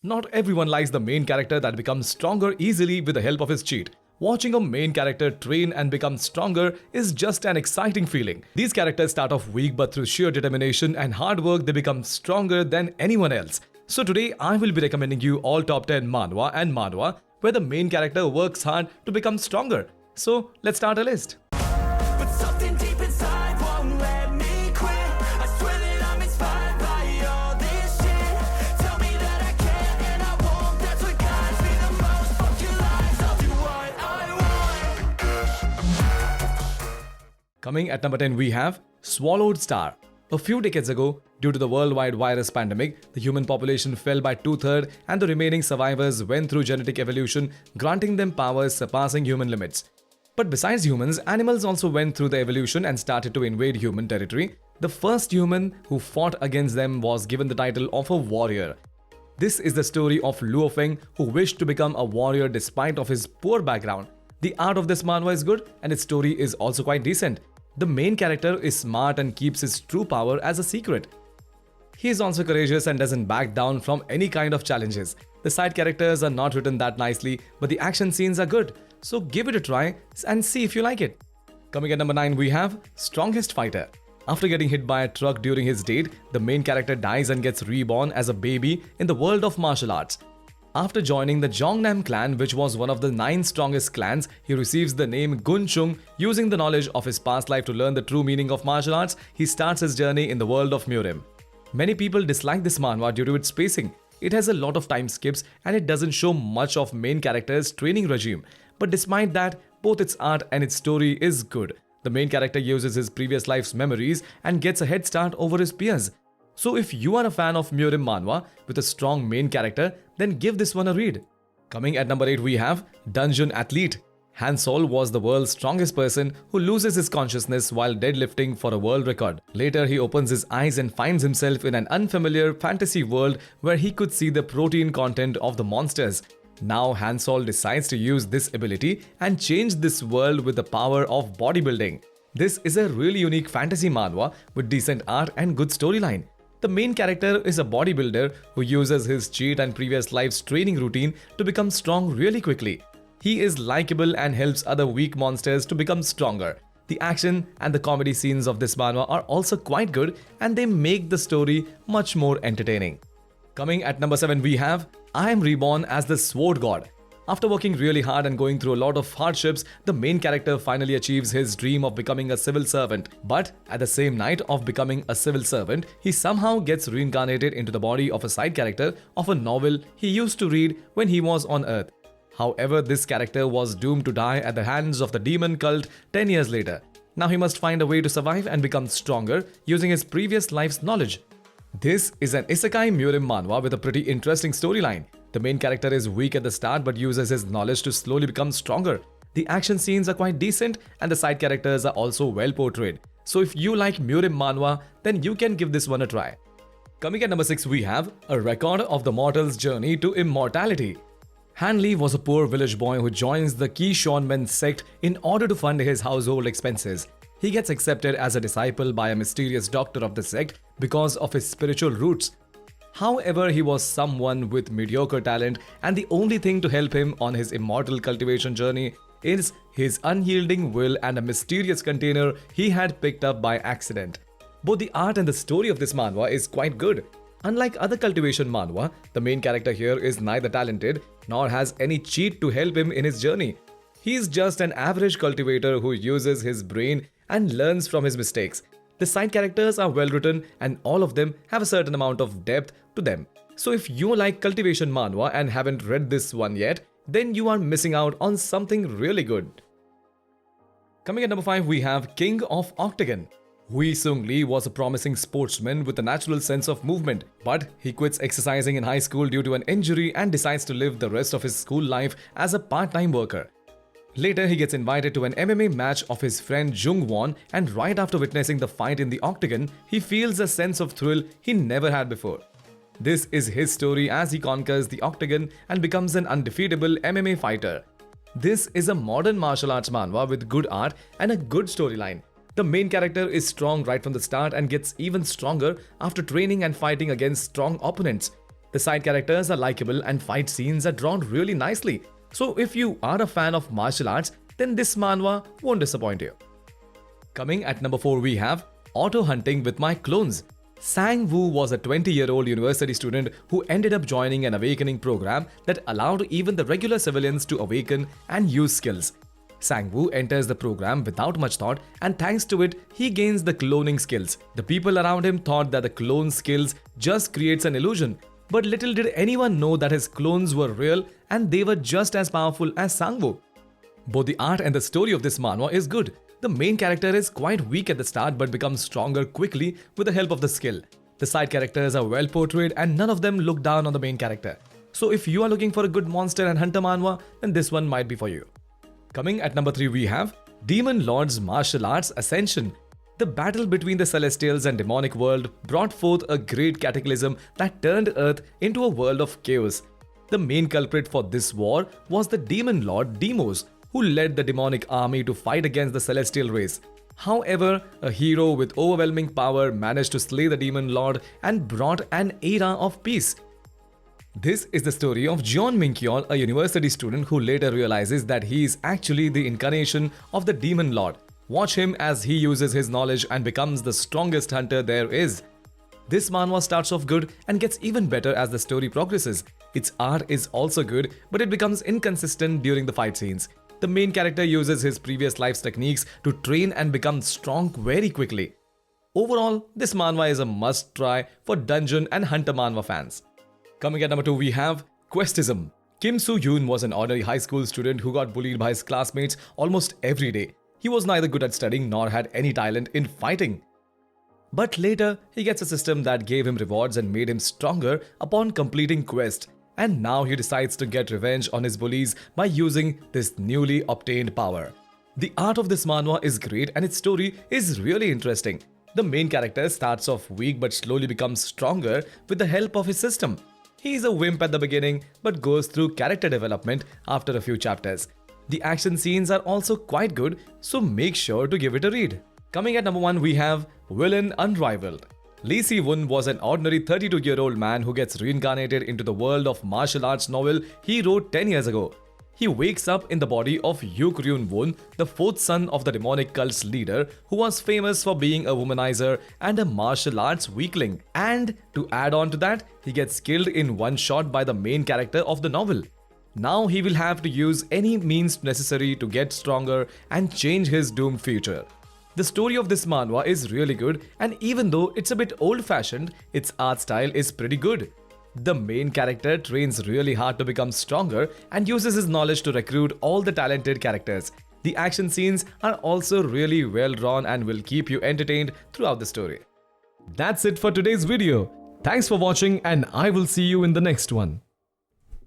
Not everyone likes the main character that becomes stronger easily with the help of his cheat. Watching a main character train and become stronger is just an exciting feeling. These characters start off weak, but through sheer determination and hard work they become stronger than anyone else. So today I will be recommending you all top 10 manhwa and manhwa where the main character works hard to become stronger. So let's start a list. But something deep inside won't let me quit. I swear that I'm inspired by all this shit. Tell me that I can and I won't. That's what guides me the most. Fuck your lies, I'll do what I want. Coming at number 10 we have Swallowed Star. A few decades ago, due to the worldwide virus pandemic, the human population fell by 2/3 and the remaining survivors went through genetic evolution, granting them powers surpassing human limits. But besides humans, animals also went through the evolution and started to invade human territory. The first human who fought against them was given the title of a warrior. This is the story of Luofeng, who wished to become a warrior despite of his poor background. The art of this manhwa is good and its story is also quite decent. The main character is smart and keeps his true power as a secret. He is also courageous and doesn't back down from any kind of challenges. The side characters are not written that nicely, but the action scenes are good. So give it a try and see if you like it. Coming at number 9 we have Strongest Fighter. After getting hit by a truck during his date, the main character dies and gets reborn as a baby in the world of martial arts. After joining the Jongnam clan, which was one of the 9 strongest clans, he receives the name Gun Chung. Using the knowledge of his past life to learn the true meaning of martial arts, he starts his journey in the world of Murim. Many people dislike this manhwa due to its pacing. It has a lot of time skips and it doesn't show much of main character's training regime. But despite that, both its art and its story is good. The main character uses his previous life's memories and gets a head start over his peers. So if you are a fan of Murim manhwa with a strong main character, then give this one a read. Coming at number 8 we have Dungeon Athlete. Han Sol was the world's strongest person who loses his consciousness while deadlifting for a world record. Later he opens his eyes and finds himself in an unfamiliar fantasy world where he could see the protein content of the monsters. Now Han Sol decides to use this ability and change this world with the power of bodybuilding. This is a really unique fantasy manhwa with decent art and good storyline. The main character is a bodybuilder who uses his cheat and previous life's training routine to become strong really quickly. He is likable and helps other weak monsters to become stronger. The action and the comedy scenes of this manhwa are also quite good and they make the story much more entertaining. Coming at number 7 we have I Am Reborn as the Sword God. After working really hard and going through a lot of hardships, the main character finally achieves his dream of becoming a civil servant. But at the same night of becoming a civil servant, he somehow gets reincarnated into the body of a side character of a novel he used to read when he was on Earth. However, this character was doomed to die at the hands of the demon cult 10 years later. Now he must find a way to survive and become stronger using his previous life's knowledge. This is an isekai Murim manhwa with a pretty interesting storyline. The main character is weak at the start but uses his knowledge to slowly become stronger. The action scenes are quite decent and the side characters are also well portrayed. So if you like Murim manhwa, then you can give this one a try. Coming at number 6 we have A Record of the Mortal's Journey to Immortality. Han Lee was a poor village boy who joins the Ki Men sect in order to fund his household expenses. He gets accepted as a disciple by a mysterious doctor of the sect because of his spiritual roots. However, he was someone with mediocre talent and the only thing to help him on his immortal cultivation journey is his unyielding will and a mysterious container he had picked up by accident. Both the art and the story of this manhwa is quite good. Unlike other cultivation manhwa, the main character here is neither talented nor has any cheat to help him in his journey. He is just an average cultivator who uses his brain and learns from his mistakes. The side characters are well written and all of them have a certain amount of depth to them. So if you like cultivation manhwa and haven't read this one yet, then you are missing out on something really good. Coming at number 5 we have King of Octagon. Hui Sung Lee was a promising sportsman with a natural sense of movement, but he quits exercising in high school due to an injury and decides to live the rest of his school life as a part-time worker. Later, he gets invited to an MMA match of his friend Jung Won, and right after witnessing the fight in the octagon, he feels a sense of thrill he never had before. This is his story as he conquers the octagon and becomes an undefeatable MMA fighter. This is a modern martial arts manhwa with good art and a good storyline. The main character is strong right from the start and gets even stronger after training and fighting against strong opponents. The side characters are likable and fight scenes are drawn really nicely. So if you are a fan of martial arts, then this manhwa won't disappoint you. Coming at number 4 we have Auto Hunting with My Clones. Sang-woo was a 20-year-old university student who ended up joining an awakening program that allowed even the regular civilians to awaken and use skills. Sang-woo enters the program without much thought, and thanks to it, he gains the cloning skills. The people around him thought that the clone skills just creates an illusion, but little did anyone know that his clones were real and they were just as powerful as Sang-woo. Both the art and the story of this manhwa is good. The main character is quite weak at the start but becomes stronger quickly with the help of the skill. The side characters are well portrayed and none of them look down on the main character. So if you are looking for a good monster and hunter manhwa, then this one might be for you. Coming at number 3 we have Demon Lord's Martial Arts Ascension. The battle between the celestials and demonic world brought forth a great cataclysm that turned Earth into a world of chaos. The main culprit for this war was the Demon Lord Deimos, who led the demonic army to fight against the celestial race. However, a hero with overwhelming power managed to slay the Demon Lord and brought an era of peace. This is the story of Jeon Min-kyeol, a university student who later realizes that he is actually the incarnation of the Demon Lord. Watch him as he uses his knowledge and becomes the strongest hunter there is. This manhwa starts off good and gets even better as the story progresses. Its art is also good, but it becomes inconsistent during the fight scenes. The main character uses his previous life's techniques to train and become strong very quickly. Overall, this manhwa is a must-try for dungeon and hunter manhwa fans. Coming at number 2 we have Questism. Kim Soo-yoon was an ordinary high school student who got bullied by his classmates almost every day. He was neither good at studying nor had any talent in fighting. But later, he gets a system that gave him rewards and made him stronger upon completing quest. And now he decides to get revenge on his bullies by using this newly obtained power. The art of this manhwa is great and its story is really interesting. The main character starts off weak but slowly becomes stronger with the help of his system. He is a wimp at the beginning but goes through character development after a few chapters. The action scenes are also quite good, so make sure to give it a read. Coming at number 1 we have Villain Unrivaled. Lee Si-woon was an ordinary 32-year-old man who gets reincarnated into the world of martial arts novel he wrote 10 years ago. He wakes up in the body of Yoo Ryun-won, the fourth son of the demonic cult's leader, who was famous for being a womanizer and a martial arts weakling. And to add on to that, he gets killed in one shot by the main character of the novel. Now he will have to use any means necessary to get stronger and change his doomed future. The story of this manhwa is really good, and even though it's a bit old-fashioned, its art style is pretty good. The main character trains really hard to become stronger and uses his knowledge to recruit all the talented characters. The action scenes are also really well drawn and will keep you entertained throughout the story. That's it for today's video. Thanks for watching and I will see you in the next one.